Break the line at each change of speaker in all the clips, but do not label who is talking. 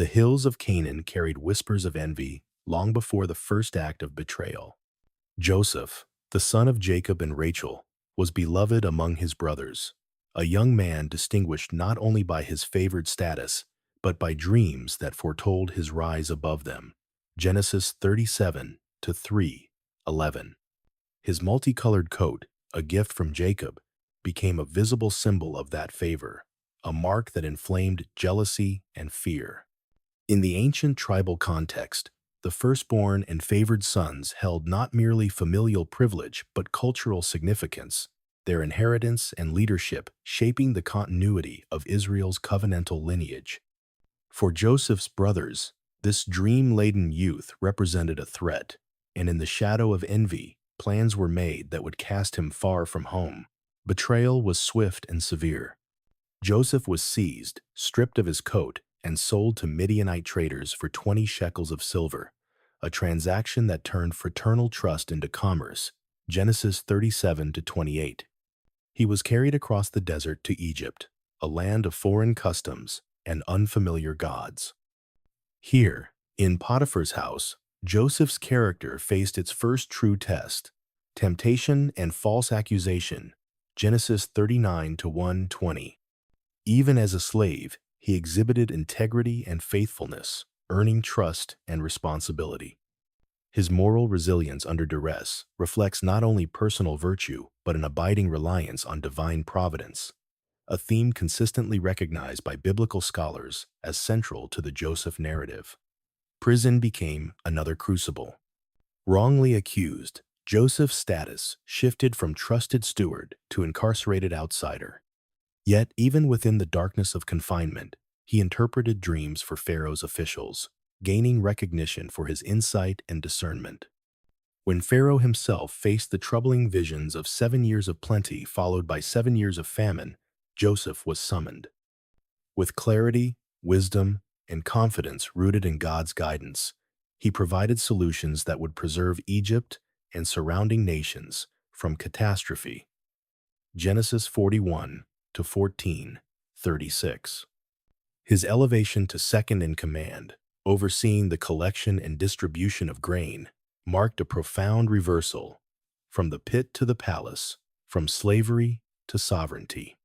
The hills of Canaan carried whispers of envy long before the first act of betrayal. Joseph, the son of Jacob and Rachel, was beloved among his brothers, a young man distinguished not only by his favored status, but by dreams that foretold his rise above them. Genesis 37 to 3:11. His multicolored coat, a gift from Jacob, became a visible symbol of that favor, a mark that inflamed jealousy and fear. In the ancient tribal context, the firstborn and favored sons held not merely familial privilege but cultural significance, their inheritance and leadership shaping the continuity of Israel's covenantal lineage. For Joseph's brothers, this dream-laden youth represented a threat, and in the shadow of envy, plans were made that would cast him far from home. Betrayal was swift and severe. Joseph was seized, stripped of his coat, and sold to Midianite traders for 20 shekels of silver, a transaction that turned fraternal trust into commerce. Genesis 37 to 28. He was carried across the desert to Egypt, a land of foreign customs and unfamiliar gods. Here, in Potiphar's house, Joseph's character faced its first true test: temptation and false accusation. Genesis 39 to 120. Even as a slave, he exhibited integrity and faithfulness, earning trust and responsibility. His moral resilience under duress reflects not only personal virtue, but an abiding reliance on divine providence, a theme consistently recognized by biblical scholars as central to the Joseph narrative. Prison became another crucible. Wrongly accused, Joseph's status shifted from trusted steward to incarcerated outsider. Yet, even within the darkness of confinement, he interpreted dreams for Pharaoh's officials, gaining recognition for his insight and discernment. When Pharaoh himself faced the troubling visions of 7 years of plenty followed by 7 years of famine, Joseph was summoned. With clarity, wisdom, and confidence rooted in God's guidance, he provided solutions that would preserve Egypt and surrounding nations from catastrophe. Genesis 41 to 14:36. His elevation to second in command, overseeing the collection and distribution of grain, marked a profound reversal from the pit to the palace, from slavery to sovereignty.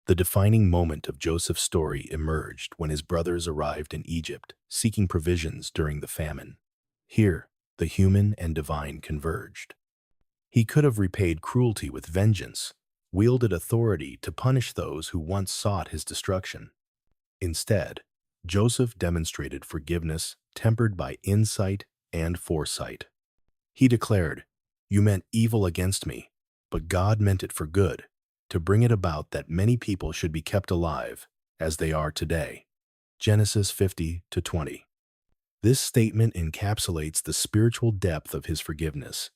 The defining moment of Joseph's story emerged when his brothers arrived in Egypt, seeking provisions during the famine. Here, the human and divine converged. He could have repaid cruelty with vengeance, wielded authority to punish those who once sought his destruction. Instead, Joseph demonstrated forgiveness tempered by insight and foresight. He declared, "You meant evil against me, but God meant it for good, to bring it about that many people should be kept alive, as they are today." Genesis 50 to 20. This statement encapsulates the spiritual depth of his forgiveness.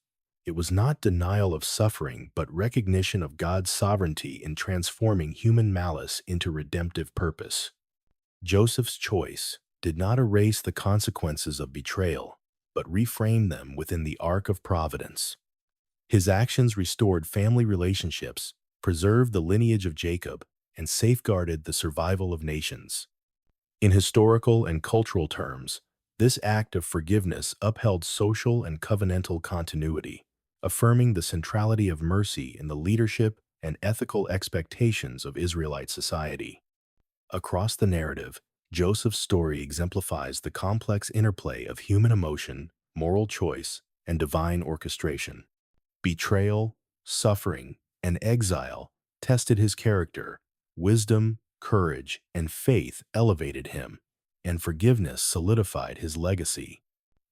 It was not denial of suffering, but recognition of God's sovereignty in transforming human malice into redemptive purpose. Joseph's choice did not erase the consequences of betrayal, but reframed them within the arc of providence. His actions restored family relationships, preserved the lineage of Jacob, and safeguarded the survival of nations. In historical and cultural terms, this act of forgiveness upheld social and covenantal continuity, affirming the centrality of mercy in the leadership and ethical expectations of Israelite society. Across the narrative, Joseph's story exemplifies the complex interplay of human emotion, moral choice, and divine orchestration. Betrayal, suffering, and exile tested his character. Wisdom, courage, and faith elevated him, and forgiveness solidified his legacy.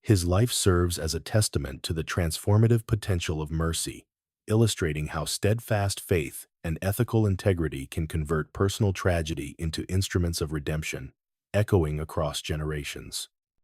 His life serves as a testament to the transformative potential of mercy, illustrating how steadfast faith and ethical integrity can convert personal tragedy into instruments of redemption, echoing across generations.